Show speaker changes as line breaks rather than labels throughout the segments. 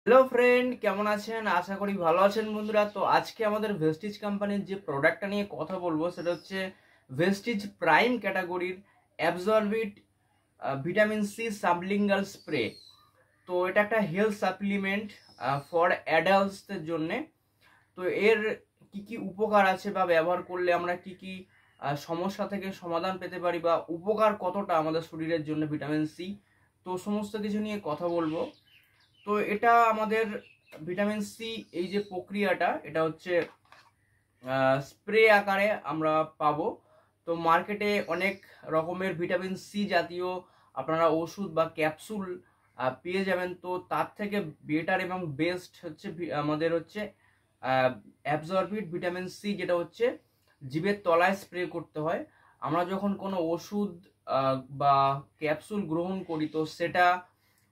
Hello friend, কেমন আছেন? আশা করি ভালো আছেন বন্ধুরা। তো আজকে আমাদের ভেস্টিজ কোম্পানির যে প্রোডাক্টটা নিয়ে কথা বলবো সেটা হচ্ছে ভেস্টিজ প্রাইম ক্যাটাগরির অ্যাবজর্বিট ভিটামিন সি সাবলিঙ্গাল স্প্রে। তো এটা একটা হেলথ সাপ্লিমেন্ট ফর অ্যাডাল্টসদের জন্যে। তো এর কি কি উপকার আছে বা ব্যবহার করলে আমরা কি কি সমস্যা থেকে সমাধান পেতে পারি বা উপকার কতটা আমাদের শরীরের জন্য ভিটামিন সি, তো সমস্ত কিছু নিয়ে কথা বলবো। তো এটা আমাদের ভিটামিন সি এই যে প্রক্রিয়াটা, এটা হচ্ছে স্প্রে আকারে আমরা পাবো। তো মার্কেটে অনেক রকমের ভিটামিন সি জাতীয় আপনারা ওষুধ বা ক্যাপসুল পেয়ে যাবেন। তো তার থেকে বেটার এবং বেস্ট হচ্ছে আমাদের হচ্ছে অ্যাবজর্বিট ভিটামিন সি, যেটা হচ্ছে জিভের তলায় স্প্রে করতে হয়। আমরা যখন কোনো ওষুধ বা ক্যাপসুল গ্রহণ করি, তো সেটা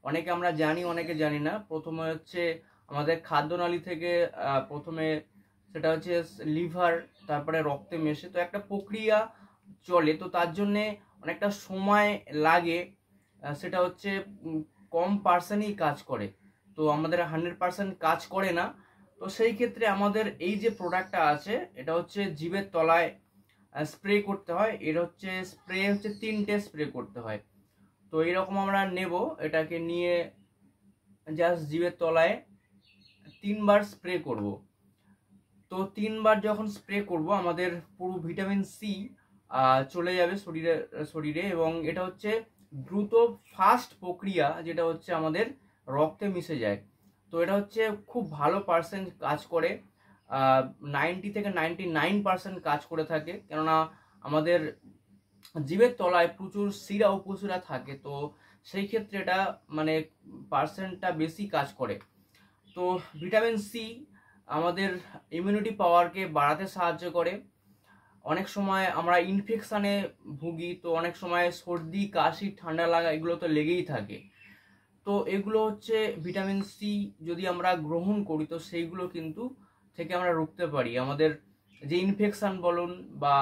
অনেকে আমরা জানি, অনেকে জানি না। প্রথমে হচ্ছে আমাদের খাদ্যনালী থেকে প্রথমে সেটা হচ্ছে লিভার, তারপরে রক্তে মেশে, তো একটা প্রক্রিয়া চলে। তো তার জন্যে অনেকটা সময় লাগে। সেটা হচ্ছে কম পার্সেন্টই কাজ করে, তো আমাদের 100% কাজ করে না। তো সেই ক্ষেত্রে আমাদের এই যে প্রোডাক্টটা আছে, এটা হচ্ছে জিভের তলায় স্প্রে করতে হয়। এর হচ্ছে স্প্রে হচ্ছে 3টে স্প্রে করতে হয়। তো এরকম আমরা নেব, এটাকে নিয়ে জাস্ট জিভের তলায় 3বার স্প্রে করব। তো 3বার যখন স্প্রে করব, আমাদের পুরো ভিটামিন সি চলে যাবে শরীরে শরীরে এবং এটা হচ্ছে দ্রুত ফাস্ট প্রক্রিয়া, যেটা হচ্ছে আমাদের রক্তে মিশে যায়। তো এটা হচ্ছে খুব ভালো পার্সেন্ট কাজ করে, 90 থেকে 99% কাজ করে থাকে। কেননা আমাদের জিভের তলায় প্রচুর শিরা উপশিরা থাকে, তো সেই ক্ষেত্রে এটা মানে পার্সেন্টটা বেশি কাজ করে। তো ভিটামিন সি আমাদের ইমিউনিটি পাওয়ারকে বাড়াতে সাহায্য করে। অনেক সময় আমরা ইনফেকশানে ভুগি, তো অনেক সময় সর্দি কাশি ঠান্ডা লাগা এগুলো তো লেগেই থাকে। তো এগুলো হচ্ছে ভিটামিন সি যদি আমরা গ্রহণ করি, তো সেইগুলো কিন্তু থেকে আমরা রুখতে পারি। আমাদের যে ইনফেকশন বলুন বা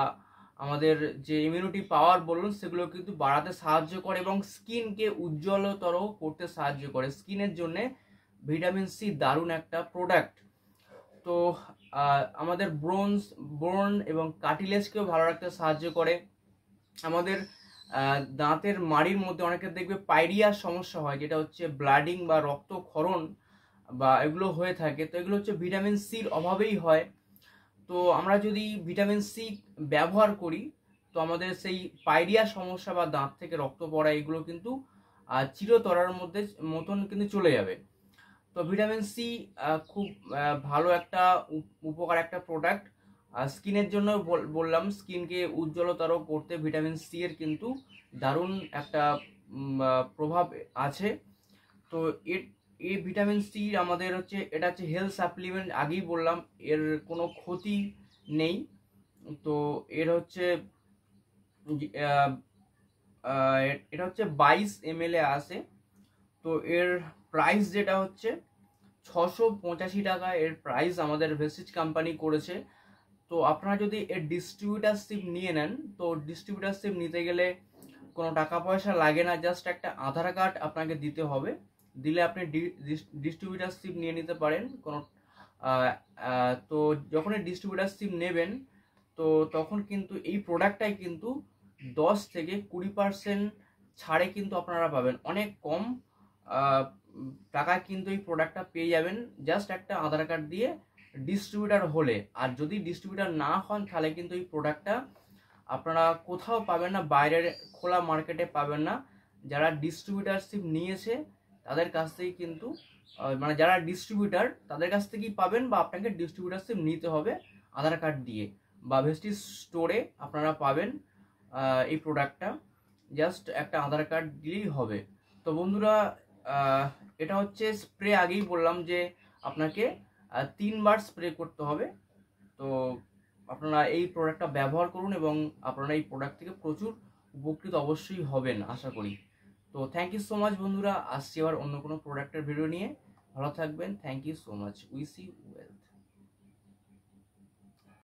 আমাদের যে ইমিউনিটি পাওয়ার বলুন, সেগুলো কিন্তু বাড়াতে সাহায্য করে এবং স্কিনকে উজ্জ্বলতর করতে সাহায্য করে। স্কিনের জন্য ভিটামিন সি দারুণ একটা প্রোডাক্ট। তো আমাদের বোন এবং কার্টিলেজকেও ভালো রাখতে সাহায্য করে। আমাদের দাঁতের মাড়ির মধ্যে অনেকের দেখবে পাইরিয়ার সমস্যা হয়, যেটা হচ্ছে ব্লাডিং বা রক্তক্ষরণ বা এগুলো হয়ে থাকে। তো এগুলো হচ্ছে ভিটামিন সির অভাবেই হয়। তো আমরা যদি ভিটামিন সি ব্যবহার করি, তো আমাদের সেই পাইরিয়া সমস্যা বা দাঁত থেকে রক্ত পড়া এগুলো কিন্তু চিরতরার মধ্যে মতন কিন্তু চলে যাবে। তো ভিটামিন সি খুব ভালো একটা উপকার একটা প্রোডাক্ট। স্কিনের জন্য বললাম, স্কিনকে উজ্জ্বলতর করতে ভিটামিন সি এর কিন্তু দারুণ একটা প্রভাব আছে। তো এর এই ভিটামিন সি আমাদের হচ্ছে, এটা হচ্ছে হেলথ সাপ্লিমেন্ট, আগেই বললাম এর কোনো ক্ষতি নেই। তো এর হচ্ছে আহ, এটা হচ্ছে 22 ml এ আসে। তো এর প্রাইস যেটা হচ্ছে 685 টাকা এর প্রাইস আমাদের ভেস্টিজ কোম্পানি করেছে। তো আপনারা যদি এর ডিস্ট্রিবিউটারশিপ নিয়ে নেন, তো ডিস্ট্রিবিউটারশিপ নিতে গেলে কোনো টাকা পয়সা লাগে না, জাস্ট একটা আধার কার্ড আপনাকে দিতে হবে। দিলে আপনি ডিস্ট্রিবিউটারশিপ নিয়ে নিতে পারেন। কোনো তো যখন এই ডিস্ট্রিবিউটারশিপ নেবেন, তো তখন কিন্তু এই প্রোডাক্টটাই কিন্তু 10 থেকে 20% ছাড়ে কিন্তু আপনারা পাবেন। অনেক কম টাকায় কিন্তু এই প্রোডাক্টটা পেয়ে যাবেন, জাস্ট একটা আধার কার্ড দিয়ে ডিস্ট্রিবিউটার হলে। আর যদি ডিস্ট্রিবিউটার না হন, তাহলে কিন্তু এই প্রোডাক্টটা আপনারা কোথাও পাবেন না, বাইরের খোলা মার্কেটে পাবেন না। যারা ডিস্ট্রিবিউটারশিপ নিয়েছে তাদের কাছ থেকে কিন্তু মানে যারা ডিস্ট্রিবিউটার তাদের কাছ থেকেই পাবেন, বা আপনাকে ডিস্ট্রিবিউটারশিপ নিতে হবে আধার কার্ড দিয়ে, বা ভেস্টিজ স্টোরে আপনারা পাবেন এই প্রোডাক্টটা। জাস্ট একটা আধার কার্ড দিলেই হবে। তো বন্ধুরা, এটা হচ্ছে স্প্রে, আগেই বললাম যে আপনাকে 3বার স্প্রে করতে হবে। তো আপনারা এই প্রোডাক্টটা ব্যবহার করুন এবং আপনারা এই প্রোডাক্ট থেকে প্রচুর উপকৃত অবশ্যই হবেন আশা করি। তো থ্যাংক ইউ সো মাচ বন্ধুরা, আসছি আবার অন্য কোনো প্রোডাক্টের ভিডিও নিয়ে। ভালো থাকবেন, thank you so much, wish you well.